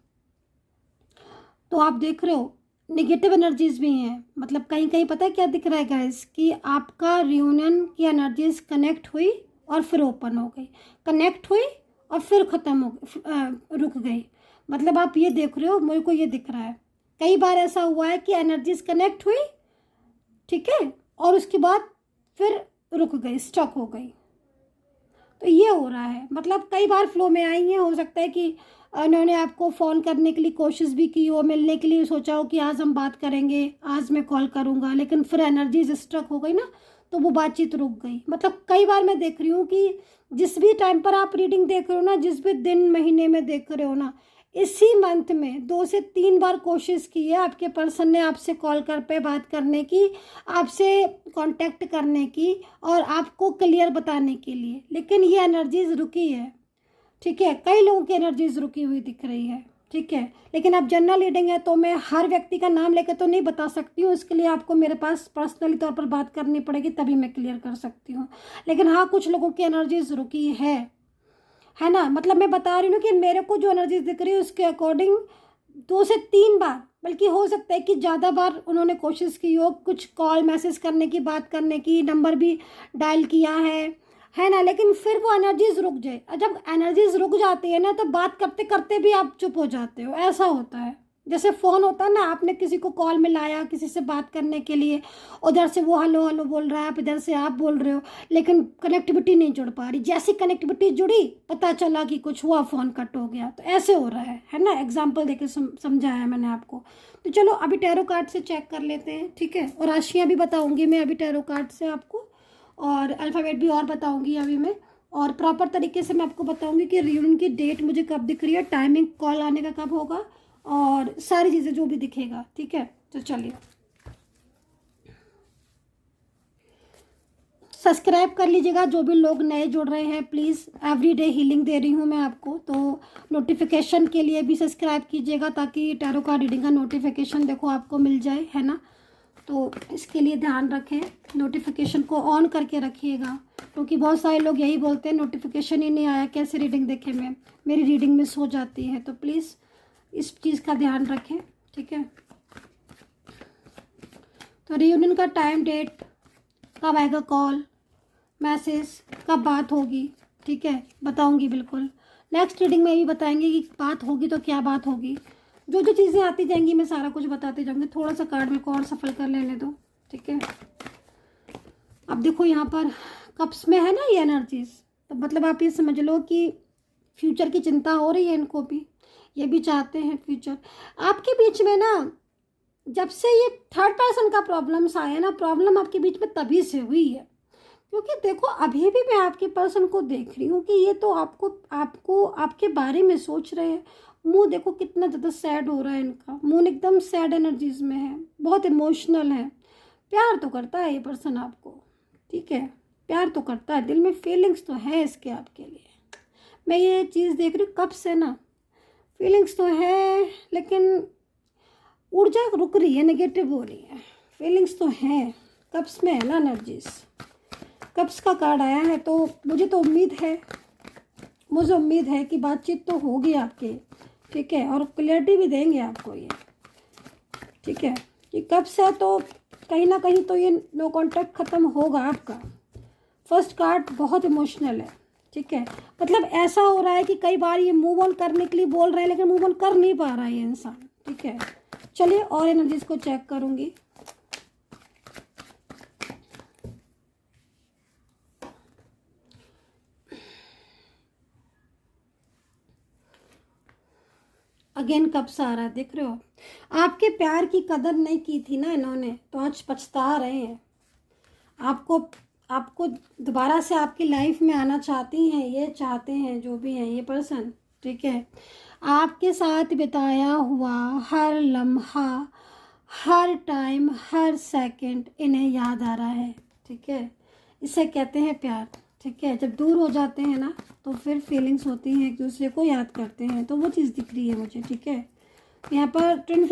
तो आप देख रहे हो निगेटिव एनर्जीज भी हैं, मतलब कहीं कहीं पता है क्या दिख रहा है गाइस, कि आपका रियूनियन की एनर्जीज कनेक्ट हुई और फिर ओपन हो गई, कनेक्ट हुई और फिर ख़त्म हो गई, रुक गई। मतलब आप ये देख रहे हो, मेरे को ये दिख रहा है कई बार ऐसा हुआ है कि एनर्जीज कनेक्ट हुई, ठीक है, और उसके बाद फिर रुक गई, स्टक हो गई। तो ये हो रहा है, मतलब कई बार फ्लो में आई हैं। हो सकता है कि उन्होंने आपको फ़ोन करने के लिए कोशिश भी की हो, मिलने के लिए सोचा हो कि आज हम बात करेंगे, आज मैं कॉल करूँगा, लेकिन फिर एनर्जीज स्ट्रक हो गई ना, तो वो बातचीत रुक गई। मतलब कई बार मैं देख रही हूँ कि जिस भी टाइम पर आप रीडिंग देख रहे हो ना, जिस भी दिन महीने में देख रहे हो ना, इसी मंथ में 2 से 3 बार कोशिश की है आपके पर्सन ने आपसे कॉल कर पे बात करने की, आपसे कांटेक्ट करने की और आपको क्लियर बताने के लिए, लेकिन ये एनर्जीज रुकी है। ठीक है, कई लोगों की एनर्जीज रुकी हुई दिख रही है। ठीक है, लेकिन अब जनरल रीडिंग है तो मैं हर व्यक्ति का नाम लेकर तो नहीं बता सकती हूँ, इसके लिए आपको मेरे पास पर्सनली तौर पर बात करनी पड़ेगी, तभी मैं क्लियर कर सकती हूँ। लेकिन हाँ, कुछ लोगों की एनर्जीज रुकी है ना। मतलब मैं बता रही हूँ कि मेरे को जो एनर्जीज दिख रही है उसके अकॉर्डिंग 2 से 3 बार, बल्कि हो सकता है कि ज़्यादा बार उन्होंने कोशिश की हो, कुछ कॉल मैसेज करने की, बात करने की, नंबर भी डायल किया है ना, लेकिन फिर वो एनर्जीज रुक जाए। और जब एनर्जीज रुक जाती है ना, तो बात करते करते भी आप चुप हो जाते हो, ऐसा होता है। जैसे फ़ोन होता है ना, आपने किसी को कॉल में लाया किसी से बात करने के लिए, उधर से वो हेलो हेलो बोल रहा है, आप इधर से आप बोल रहे हो, लेकिन कनेक्टिविटी नहीं जुड़ पा रही। जैसी कनेक्टिविटी जुड़ी, पता चला कि कुछ हुआ, फ़ोन कट हो गया। तो ऐसे हो रहा है ना। एग्जाम्पल देके समझाया मैंने आपको। तो चलो अभी टैरो कार्ड से चेक कर लेते हैं। ठीक है, और राशियाँ भी बताऊँगी मैं अभी टैरो कार्ड से आपको, और अल्फ़ाबेट भी और बताऊंगी अभी मैं, और प्रॉपर तरीके से मैं आपको बताऊंगी कि रियूनियन की डेट मुझे कब दिख रही है, टाइमिंग कॉल आने का कब होगा, और सारी चीज़ें जो भी दिखेगा। ठीक है, तो चलिए सब्सक्राइब कर लीजिएगा जो भी लोग नए जुड़ रहे हैं, प्लीज़। एवरीडे हीलिंग दे रही हूँ मैं आपको, तो नोटिफिकेशन के लिए भी सब्सक्राइब कीजिएगा, ताकि टैरो कार्ड रीडिंग का नोटिफिकेशन देखो आपको मिल जाए, है ना। तो इसके लिए ध्यान रखें, नोटिफिकेशन को ऑन करके रखिएगा, क्योंकि बहुत सारे लोग यही बोलते हैं नोटिफिकेशन ही नहीं आया, कैसे रीडिंग देखें, मैं मेरी रीडिंग मिस हो जाती है। तो प्लीज़ इस चीज़ का ध्यान रखें। ठीक है, तो रियूनियन का टाइम डेट कब आएगा कॉल, मैसेज, कब बात होगी, ठीक है, बताऊंगी बिल्कुल। नेक्स्ट रीडिंग में भी बताएंगे कि बात होगी तो क्या बात होगी। जो जो चीज़ें आती जाएंगी मैं सारा कुछ बताते जाऊंगी। थोड़ा सा कार्ड मेरे को और सफल कर लेने दो, ठीक है। अब देखो यहाँ पर कप्स में है ना ये एनर्जीज, तो मतलब आप ये समझ लो कि फ्यूचर की चिंता हो रही है इनको भी, ये भी चाहते हैं फ्यूचर। आपके बीच में ना जब से ये थर्ड पर्सन का प्रॉब्लम्स आया ना, प्रॉब्लम आपके बीच में तभी से हुई है। क्योंकि देखो अभी भी मैं आपके पर्सन को देख रही हूँ कि ये तो आपको आपको आपके बारे में सोच रहे हैं। मुंह देखो कितना ज़्यादा सैड हो रहा है इनका, मुंह एकदम सैड एनर्जीज में है, बहुत इमोशनल है। प्यार तो करता है ये पर्सन आपको, ठीक है, प्यार तो करता है, दिल में फीलिंग्स तो है इसके आपके लिए। मैं ये चीज़ देख रही हूँ कब से ना, फीलिंग्स तो है लेकिन ऊर्जा रुक रही है, नेगेटिव हो रही है। फीलिंग्स तो है, कप्स में है ना एनर्जीज, कप्स का कार्ड आया है। तो मुझे उम्मीद है कि बातचीत तो होगी आपकी, ठीक है, और क्लियरिटी भी देंगे आपको ये, ठीक है। कि कप्स है तो कहीं ना कहीं तो ये नो कॉन्टैक्ट ख़त्म होगा आपका। फर्स्ट कार्ड बहुत इमोशनल है, ठीक है, मतलब ऐसा हो रहा है कि कई बार ये मूव ऑन करने के लिए बोल रहे हैं लेकिन मूव ऑन कर नहीं पा रहा है ये इंसान, ठीक है। चलिए और एनर्जीज को चेक करूंगी। अगेन कब्स आ रहा है, देख रहे हो, आपके प्यार की कदर नहीं की थी ना इन्होंने, तो आज पछता रहे हैं। आपको दोबारा से आपकी लाइफ में आना चाहती हैं, ये चाहते हैं जो भी हैं ये पर्सन, ठीक है। आपके साथ बिताया हुआ हर लम्हा, हर टाइम, हर सेकंड इन्हें याद आ रहा है, ठीक है। इसे कहते हैं प्यार, ठीक है। जब दूर हो जाते हैं ना तो फिर फीलिंग्स होती हैं, एक दूसरे को याद करते हैं, तो वो चीज़ दिख रही है मुझे, ठीक है। यहाँ पर ट्विन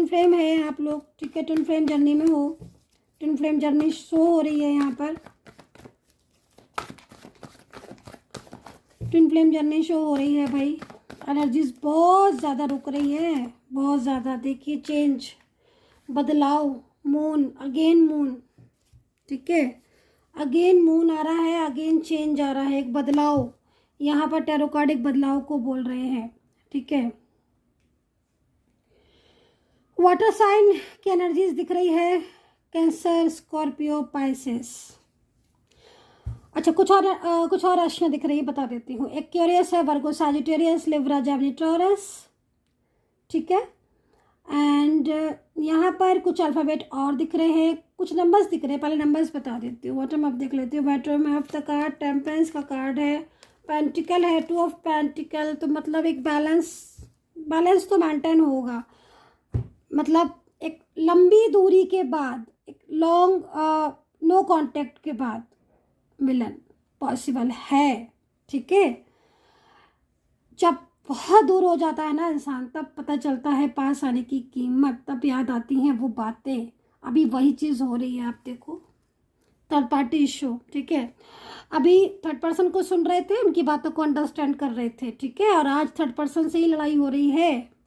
फ्लेम है आप लोग, ठीक है, ट्विन फ्लेम जर्नी में हो, ट्विन फ्लेम जर्नी शो हो रही है यहाँ पर, ट्विन फ्लेम जर्नी शो हो रही है भाई। एनर्जीज बहुत ज़्यादा रुक रही है, बहुत ज़्यादा। देखिए चेंज, बदलाव, मून, अगेन मून, ठीक है, अगेन मून आ रहा है, अगेन चेंज आ रहा है, एक बदलाव। यहाँ पर टैरो कार्ड एक बदलाव को बोल रहे हैं, ठीक है। वाटर साइन की एनर्जीज दिख रही है, कैंसर, स्कॉर्पियो, पाइसेस। अच्छा कुछ और राशियाँ दिख रही है, बता देती हूँ। एक्वेरियस है, वर्गो, सैजिटेरियस, लिब्रा, जेमिनी, टॉरस, ठीक है। एंड यहाँ पर कुछ अल्फ़ाबेट और दिख रहे हैं, कुछ नंबर्स दिख रहे हैं, पहले नंबर्स बता देती हूँ। बॉटम अप देख लेती हूँ। Bottom of the card temperance का कार्ड है, पेंटिकल है, 2 ऑफ पेंटिकल, तो मतलब एक बैलेंस तो मेंटेन होगा। मतलब एक लंबी दूरी के बाद, एक लॉन्ग नो कांटेक्ट के बाद मिलन पॉसिबल है, ठीक है। जब बहुत दूर हो जाता है ना इंसान, तब पता चलता है पास आने की कीमत, तब याद आती हैं वो बातें। अभी वही चीज़ हो रही है, आप देखो, थर्ड पार्टी इशू, ठीक है। अभी थर्ड पर्सन को सुन रहे थे, उनकी बातों को अंडरस्टैंड कर रहे थे, ठीक है, और आज थर्ड पर्सन से ही लड़ाई हो रही है।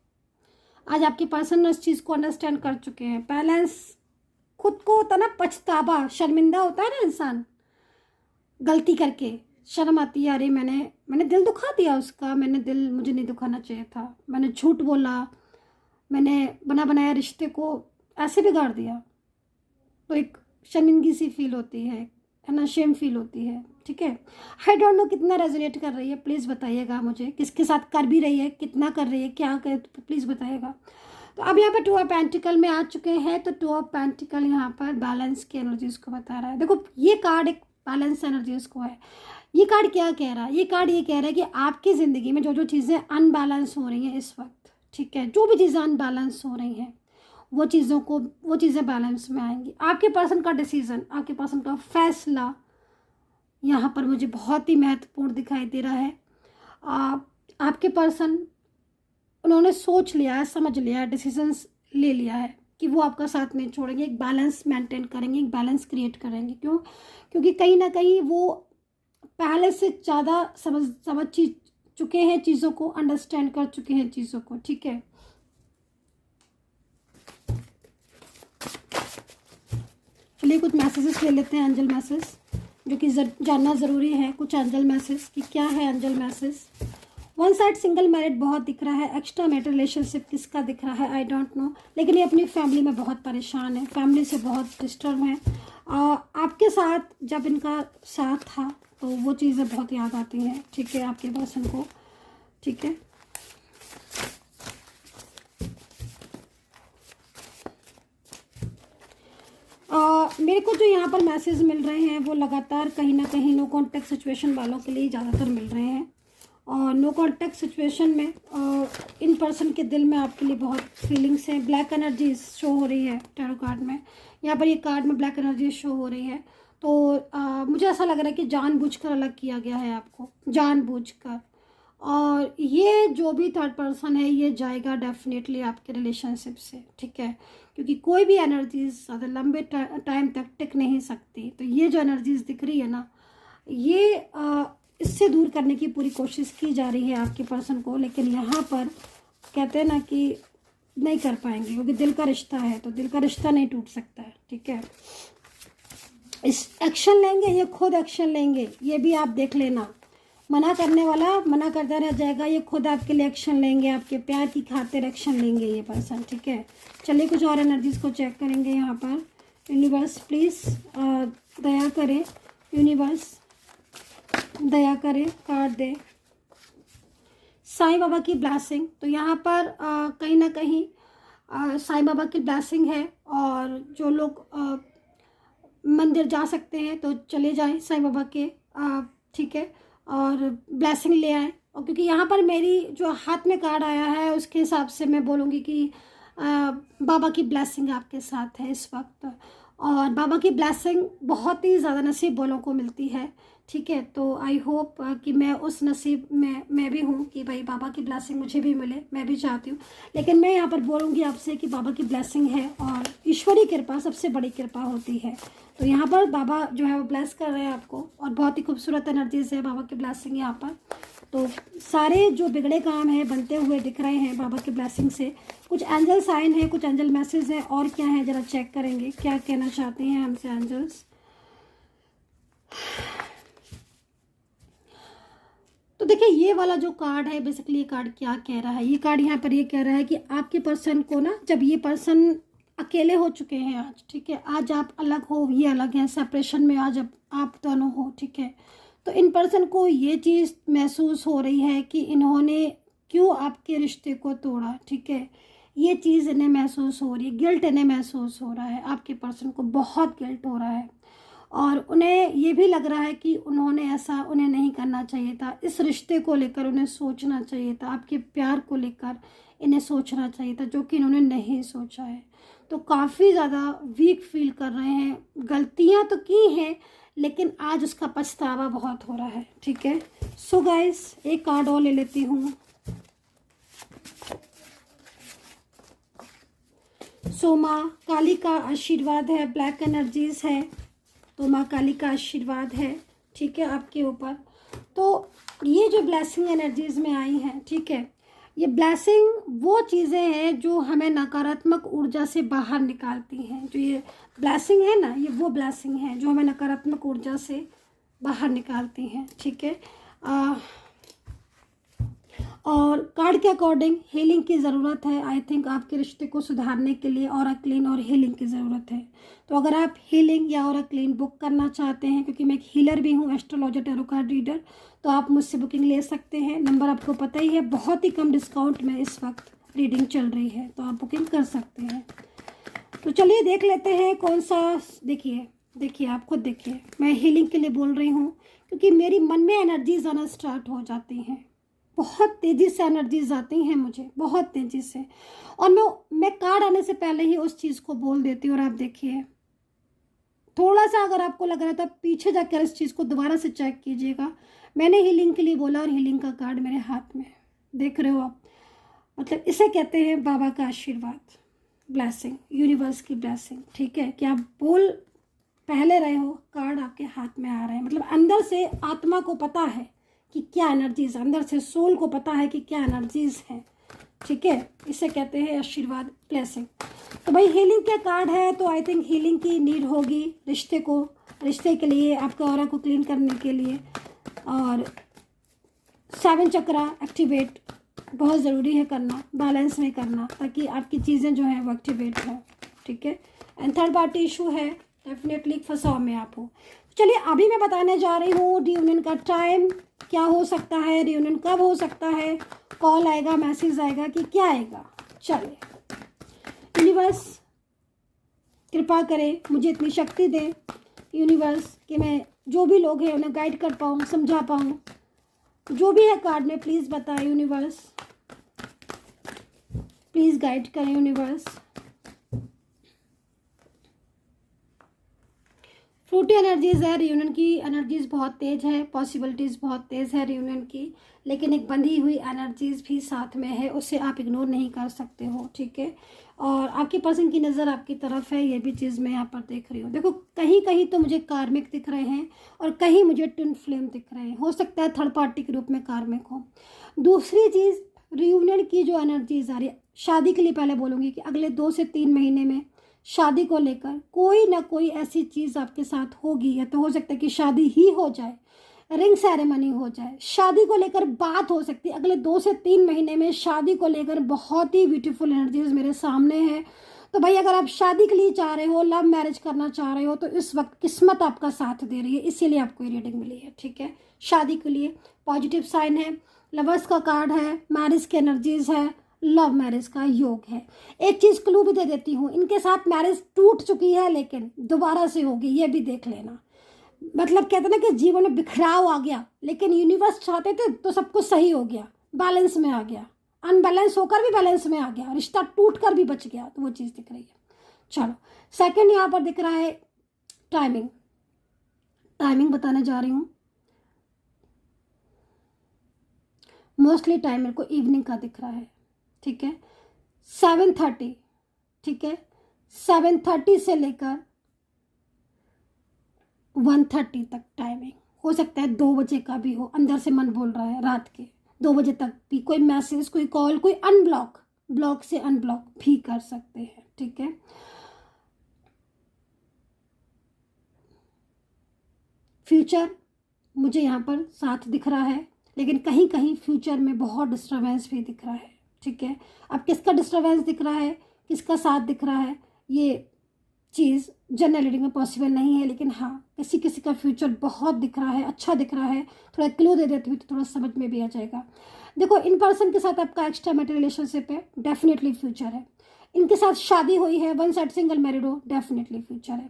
आज आपके पर्सन इस चीज़ को अंडरस्टैंड कर चुके हैं। बैलेंस, खुद को होता ना पछतावा, शर्मिंदा होता है ना इंसान गलती करके, शर्म आती है, अरे मैंने दिल दुखा दिया उसका, मुझे नहीं दुखाना चाहिए था, मैंने झूठ बोला, मैंने बना बनाया रिश्ते को ऐसे बिगाड़ दिया, तो एक शर्मिंदगी सी फील होती है ना, शेम फील होती है, ठीक है। आई डोंट नो कितना रेजोनेट कर रही है, प्लीज़ बताइएगा मुझे, किसके साथ कर भी रही है, कितना कर रही है, क्या कर, तो प्लीज़ बताइएगा। तो अब यहाँ पर 2 ऑफ पेंटिकल में आ चुके हैं, तो 2 ऑफ पेंटिकल यहाँ पर बैलेंस की एनर्जीज को बता रहा है। देखो ये कार्ड एक बैलेंस एनर्जीज को है। ये कार्ड क्या कह रहा है, ये कार्ड ये कह रहा है कि आपकी ज़िंदगी में जो जो चीज़ें अनबैलेंस हो रही हैं इस वक्त, ठीक है, जो भी चीज़ें अनबैलेंस हो रही हैं वो चीज़ें बैलेंस में आएंगी। आपके पर्सन का डिसीजन, आपके पर्सन का फैसला यहाँ पर मुझे बहुत ही महत्वपूर्ण दिखाई दे रहा है। आपके पर्सन, उन्होंने सोच लिया है, समझ लिया है, डिसीजंस ले लिया है कि वो आपका साथ नहीं छोड़ेंगे, एक बैलेंस मेंटेन करेंगे, एक बैलेंस क्रिएट करेंगे। क्यों? क्योंकि कहीं ना कहीं वो पहले से ज़्यादा समझ चुके हैं चीज़ों को, अंडरस्टैंड कर चुके हैं चीज़ों को, ठीक है। चलिए कुछ मैसेजेस ले लेते हैं, एंजल मैसेज। जो कि जानना ज़रूरी है। कुछ एंजल मैसेज कि क्या है angel message. One side single married बहुत दिख रहा है। एक्स्ट्रा मैरिड रिलेशनशिप किसका दिख रहा है आई डोंट नो, लेकिन ये अपनी फैमिली में बहुत परेशान है, फैमिली से बहुत डिस्टर्ब है। आपके साथ जब इनका साथ था तो वो चीज़ें बहुत याद आती हैं, ठीक है, आपके पर्सन को, ठीक है। मेरे को जो यहाँ पर मैसेज मिल रहे हैं वो लगातार कहीं ना कहीं नो कॉन्टैक्ट सिचुएशन वालों के लिए ज़्यादातर मिल रहे हैं। और नो कॉन्टैक्ट सिचुएशन में इन पर्सन के दिल में आपके लिए बहुत फीलिंग्स हैं। ब्लैक एनर्जी शो हो रही है टैरो कार्ड में, यहाँ पर ये कार्ड में ब्लैक एनर्जी शो हो रही है। तो मुझे ऐसा लग रहा है कि जानबूझकर अलग किया गया है आपको, जानबूझकर। और ये जो भी थर्ड पर्सन है ये जाएगा डेफिनेटली आपके रिलेशनशिप से, ठीक है, क्योंकि कोई भी एनर्जीज ज़्यादा लंबे टाइम तक टिक नहीं सकती। तो ये जो एनर्जीज दिख रही है ना, ये इससे दूर करने की पूरी कोशिश की जा रही है आपके पर्सन को, लेकिन यहाँ पर कहते हैं ना कि नहीं कर पाएंगे, क्योंकि दिल का रिश्ता है तो दिल का रिश्ता नहीं टूट सकता है, ठीक है। इस एक्शन लेंगे, ये खुद एक्शन लेंगे, ये भी आप देख लेना। मना करने वाला मना करता रह जाएगा, ये खुद आपके लिए एक्शन लेंगे, आपके प्यार की खातिर एक्शन लेंगे ये पर्सन, ठीक है। चलिए कुछ और एनर्जीज को चेक करेंगे यहाँ पर। यूनिवर्स प्लीज़ दया करें, यूनिवर्स दया करें, कार्ड दे। साईं बाबा की ब्लेसिंग, तो यहाँ पर कहीं ना कहीं साईं बाबा की ब्लेसिंग है। और जो लोग मंदिर जा सकते हैं तो चले जाएं साईं बाबा के, ठीक है, और ब्लेसिंग ले आए। और क्योंकि यहाँ पर मेरी जो हाथ में कार्ड आया है उसके हिसाब से मैं बोलूँगी कि बाबा की ब्लेसिंग आपके साथ है इस वक्त। और बाबा की ब्लेसिंग बहुत ही ज़्यादा नसीब वालों को मिलती है, ठीक है। तो आई होप कि मैं उस नसीब में मैं भी हूँ कि भाई बाबा की ब्लेसिंग मुझे भी मिले, मैं भी चाहती हूँ। लेकिन मैं यहाँ पर बोलूँगी आपसे कि बाबा की ब्लेसिंग है और ईश्वरी कृपा सबसे बड़ी कृपा होती है। तो यहाँ पर बाबा जो है वो ब्लेस कर रहे हैं आपको, और बहुत ही खूबसूरत एनर्जीज है बाबा की ब्लेसिंग यहाँ पर। तो सारे जो बिगड़े काम हैं बनते हुए दिख रहे हैं बाबा की ब्लेसिंग से। कुछ एंजल साइन है, कुछ एंजल मैसेज है, और क्या है ज़रा चेक करेंगे क्या कहना चाहते हैं हमसे एंजल्स। तो देखिए ये वाला जो कार्ड है बेसिकली ये कार्ड क्या कह रहा है, ये कार्ड यहाँ पर ये कह रहा है कि आपके पर्सन को ना, जब ये पर्सन अकेले हो चुके हैं आज, ठीक है, आज आप अलग हो, ये अलग है, सेपरेशन में आज आप दोनों हो, ठीक है। तो इन पर्सन को ये चीज़ महसूस हो रही है कि इन्होंने क्यों आपके रिश्ते को तोड़ा, ठीक है, ये चीज़ इन्हें महसूस हो रही है, गिल्ट इन्हें महसूस हो रहा है, आपके पर्सन को बहुत गिल्ट हो रहा है। और उन्हें ये भी लग रहा है कि उन्होंने ऐसा उन्हें नहीं करना चाहिए था, इस रिश्ते को लेकर उन्हें सोचना चाहिए था, आपके प्यार को लेकर इन्हें सोचना चाहिए था, जो कि इन्होंने नहीं सोचा है। तो काफ़ी ज़्यादा वीक फील कर रहे हैं, गलतियां तो की हैं लेकिन आज उसका पछतावा बहुत हो रहा है, ठीक है। सो गाइस एक कार्ड और ले लेती हूँ। सो माँ काली का आशीर्वाद है, ब्लैक एनर्जीज है, तो माँ काली का आशीर्वाद है, ठीक है, आपके ऊपर। तो ये जो ब्लेसिंग एनर्जीज में आई हैं, ठीक है, ये ब्लेसिंग वो चीज़ें हैं जो हमें नकारात्मक ऊर्जा से बाहर निकालती हैं। जो ये ब्लेसिंग है ना, ये वो ब्लेसिंग है जो हमें नकारात्मक ऊर्जा से बाहर निकालती हैं, ठीक है। और कार्ड के अकॉर्डिंग हीलिंग की ज़रूरत है। आई थिंक आपके रिश्ते को सुधारने के लिए और क्लीन और हीलिंग की ज़रूरत है। तो अगर आप हीलिंग या और क्लीन बुक करना चाहते हैं, क्योंकि मैं एक हीलर भी हूँ, एस्ट्रोलॉजर टैरो कार्ड रीडर, तो आप मुझसे बुकिंग ले सकते हैं। नंबर आपको पता ही है, बहुत ही कम डिस्काउंट में इस वक्त रीडिंग चल रही है, तो आप बुकिंग कर सकते हैं। तो चलिए देख लेते हैं कौन सा। देखिए आप खुद देखिए, मैं हीलिंग के लिए बोल रही हूँ क्योंकि मेरी मन में एनर्जीज आना स्टार्ट हो जाती हैं, बहुत तेज़ी से एनर्जीज आती हैं मुझे, बहुत तेज़ी से। और मैं कार्ड आने से पहले ही उस चीज़ को बोल देती हूँ। और आप देखिए, थोड़ा सा अगर आपको लग रहा है तो आप पीछे जाकर इस चीज़ को दोबारा से चेक कीजिएगा। मैंने हीलिंग के लिए बोला और हीलिंग का कार्ड मेरे हाथ में देख रहे हो आप। मतलब इसे कहते हैं बाबा का आशीर्वाद, ब्लेसिंग, यूनिवर्स की ब्लेसिंग, ठीक है। कि आप बोल पहले रहे हो, कार्ड आपके हाथ में आ रहे हैं। मतलब अंदर से आत्मा को पता है कि क्या एनर्जीज, अंदर से सोल को पता है कि क्या एनर्जीज हैं। ठीक है, इसे कहते हैं आशीर्वाद, ब्लेसिंग। तो भाई हीलिंग का कार्ड है, तो आई थिंक हीलिंग की नीड होगी रिश्ते के लिए, आपका ऑरा को क्लीन करने के लिए। और 7 चक्रा एक्टिवेट बहुत ज़रूरी है करना, बैलेंस में करना, ताकि आपकी चीज़ें जो हैं वो एक्टिवेट हों। ठीक है, एंड थर्ड पार्टी इशू है, डेफिनेटली फंसाव में आप हो। चलिए अभी मैं बताने जा रही हूँ रियूनियन का टाइम क्या हो सकता है, रियूनियन कब हो सकता है, कॉल आएगा, मैसेज आएगा कि क्या आएगा। चलिए, यूनिवर्स कृपा करे, मुझे इतनी शक्ति दे यूनिवर्स कि मैं जो भी लोग हैं उन्हें गाइड कर पाऊँ, समझा पाऊँ। जो भी है कार्ड में प्लीज़ बताएं यूनिवर्स, प्लीज़ गाइड करें यूनिवर्स। फ्रूटी एनर्जीज है, रियूनियन की एनर्जीज बहुत तेज है, पॉसिबिलिटीज़ बहुत तेज़ है रियूनियन की, लेकिन एक बंधी हुई एनर्जीज भी साथ में है, उसे आप इग्नोर नहीं कर सकते हो। ठीक है, और आपके पर्सन की नज़र आपकी तरफ है, ये भी चीज़ मैं यहाँ पर देख रही हूँ। देखो कहीं कहीं तो मुझे कार्मिक दिख रहे हैं और कहीं मुझे ट्विन फ्लेम दिख रहे हैं, हो सकता है थर्ड पार्टी के रूप में कार्मिक हो। दूसरी चीज़, रियूनियन की जो एनर्जीज आ रही है, शादी के लिए पहले बोलूँगी कि अगले 2 से 3 महीने में शादी को लेकर कोई ना कोई ऐसी चीज़ आपके साथ होगी, या तो हो सकता है कि शादी ही हो जाए, रिंग सेरेमनी हो जाए, शादी को लेकर बात हो सकती है। अगले 2 से 3 महीने में शादी को लेकर बहुत ही ब्यूटीफुल एनर्जीज मेरे सामने है। तो भाई अगर आप शादी के लिए चाह रहे हो, लव मैरिज करना चाह रहे हो, तो इस वक्त किस्मत आपका साथ दे रही है, इसीलिए आपको ये रीडिंग मिली है। ठीक है, शादी के लिए पॉजिटिव साइन है, लवर्स का कार्ड है, मैरिज की एनर्जीज है, लव मैरिज का योग है। एक चीज़ क्लू भी दे देती हूँ, इनके साथ मैरिज टूट चुकी है लेकिन दोबारा से होगी, ये भी देख लेना। मतलब कहते ना कि जीवन में बिखराव आ गया, लेकिन यूनिवर्स चाहते थे तो सब कुछ सही हो गया, बैलेंस में आ गया, अनबैलेंस होकर भी बैलेंस में आ गया, रिश्ता टूट कर भी बच गया, तो वो चीज़ दिख रही है। चलो सेकंड यहाँ पर दिख रहा है टाइमिंग बताने जा रही हूँ। मोस्टली टाइम मेरे को इवनिंग का दिख रहा है। ठीक है, 7:30, ठीक है, 7:30 से लेकर 1:30 तक टाइमिंग, हो सकता है 2 बजे का भी हो, अंदर से मन बोल रहा है रात के 2 बजे तक भी कोई मैसेज, कोई कॉल, कोई ब्लॉक से अनब्लॉक भी कर सकते हैं। ठीक है, फ्यूचर मुझे यहाँ पर साथ दिख रहा है, लेकिन कहीं कहीं फ्यूचर में बहुत डिस्टर्बेंस भी दिख रहा है। ठीक है, अब किसका डिस्टर्बेंस दिख रहा है, किसका साथ दिख रहा है, ये चीज़ जनरल रीडिंग में पॉसिबल नहीं है, लेकिन हाँ किसी किसी का फ्यूचर बहुत दिख रहा है, अच्छा दिख रहा है। थोड़ा क्लू दे देती हुई तो थोड़ा समझ में भी आ जाएगा। देखो इन पर्सन के साथ आपका एक्स्ट्रा मैरिटल रिलेशनशिप है, डेफिनेटली फ्यूचर है। इनके साथ शादी हुई है, वन साइड सिंगल मैरिड हो, डेफिनेटली फ्यूचर है।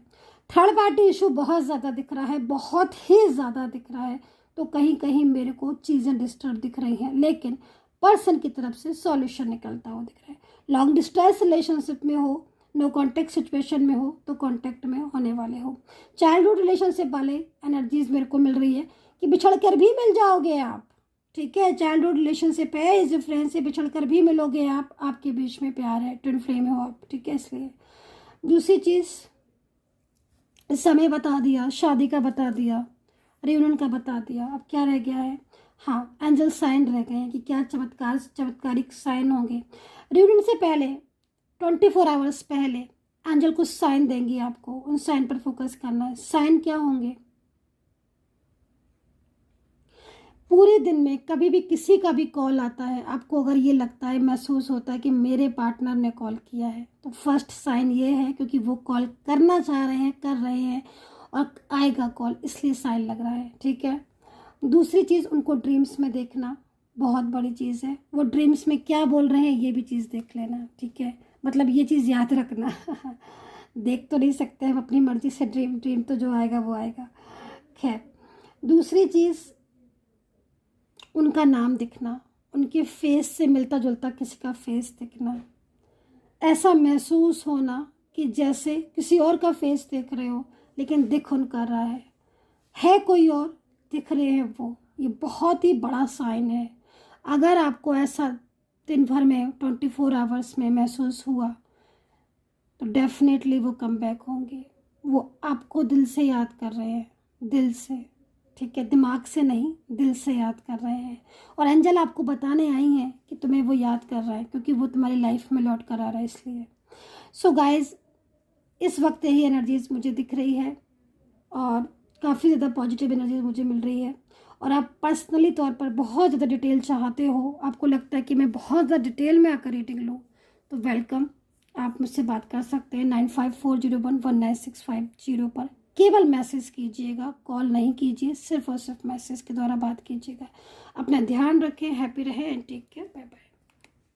थर्ड पार्टी इशू बहुत ज़्यादा दिख रहा है, बहुत ही ज़्यादा दिख रहा है, तो कहीं कहीं मेरे को चीज़ें डिस्टर्ब दिख रही हैं, लेकिन पर्सन की तरफ से सॉल्यूशन निकलता हुआ दिख रहा है। लॉन्ग डिस्टेंस रिलेशनशिप में हो, नो कॉन्टेक्ट सिचुएशन में हो, तो कॉन्टेक्ट में होने वाले हो। चाइल्डहुड रिलेशनशिप वाले एनर्जीज मेरे को मिल रही है कि बिछड़ कर भी मिल जाओगे आप। ठीक है, चाइल्डहुड रिलेशनशिप है, इस फ्रेंड से बिछड़ कर भी मिलोगे आप, आपके बीच में प्यार है, ट्विन फ्लेम हो आप। ठीक है, इसलिए दूसरी चीज़ समय बता दिया, शादी का बता दिया, रियूनियन का बता दिया, अब क्या रह गया है, हाँ एंजल साइन रह गए हैं कि क्या चमत्कारिक साइन होंगे। रियूनियन से पहले 24 आवर्स पहले एंजल कुछ साइन देंगी आपको, उन साइन पर फोकस करना है। साइन क्या होंगे, पूरे दिन में कभी भी किसी का भी कॉल आता है, आपको अगर ये लगता है, महसूस होता है कि मेरे पार्टनर ने कॉल किया है, तो फर्स्ट साइन ये है क्योंकि वो कॉल करना चाह रहे हैं, कर रहे हैं, और आएगा कॉल, इसलिए साइन लग रहा है। ठीक है, दूसरी चीज़ उनको ड्रीम्स में देखना बहुत बड़ी चीज़ है, वो ड्रीम्स में क्या बोल रहे हैं ये भी चीज़ देख लेना। ठीक है, मतलब ये चीज़ याद रखना देख तो नहीं सकते हम अपनी मर्जी से ड्रीम तो जो आएगा वो आएगा। खैर, दूसरी चीज़ उनका नाम दिखना, उनके फेस से मिलता जुलता किसी का फेस दिखना, ऐसा महसूस होना कि जैसे किसी और का फेस देख रहे हो लेकिन दिख उनका रहा है कोई और, दिख रहे हैं वो, ये बहुत ही बड़ा साइन है। अगर आपको ऐसा दिन भर में 24 आवर्स में महसूस हुआ तो डेफिनेटली वो कम बैक होंगे, वो आपको दिल से याद कर रहे हैं, दिल से। ठीक है, दिमाग से नहीं दिल से याद कर रहे हैं। और एंजल आपको बताने आई हैं कि तुम्हें वो याद कर रहा है, क्योंकि वो तुम्हारी लाइफ में लौट कर आ रहा है इसलिए। सो गाइज, इस वक्त यही एनर्जीज मुझे दिख रही है और काफ़ी ज़्यादा पॉजिटिव एनर्जीज मुझे मिल रही है। और आप पर्सनली तौर पर बहुत ज़्यादा डिटेल चाहते हो, आपको लगता है कि मैं बहुत ज़्यादा डिटेल में आकर रीडिंग लूँ, तो वेलकम, आप मुझसे बात कर सकते हैं 9540119650 पर। केवल मैसेज कीजिएगा, कॉल नहीं कीजिए, सिर्फ और सिर्फ मैसेज के द्वारा बात कीजिएगा। अपना ध्यान रखें, हैप्पी रहें and take care, bye bye.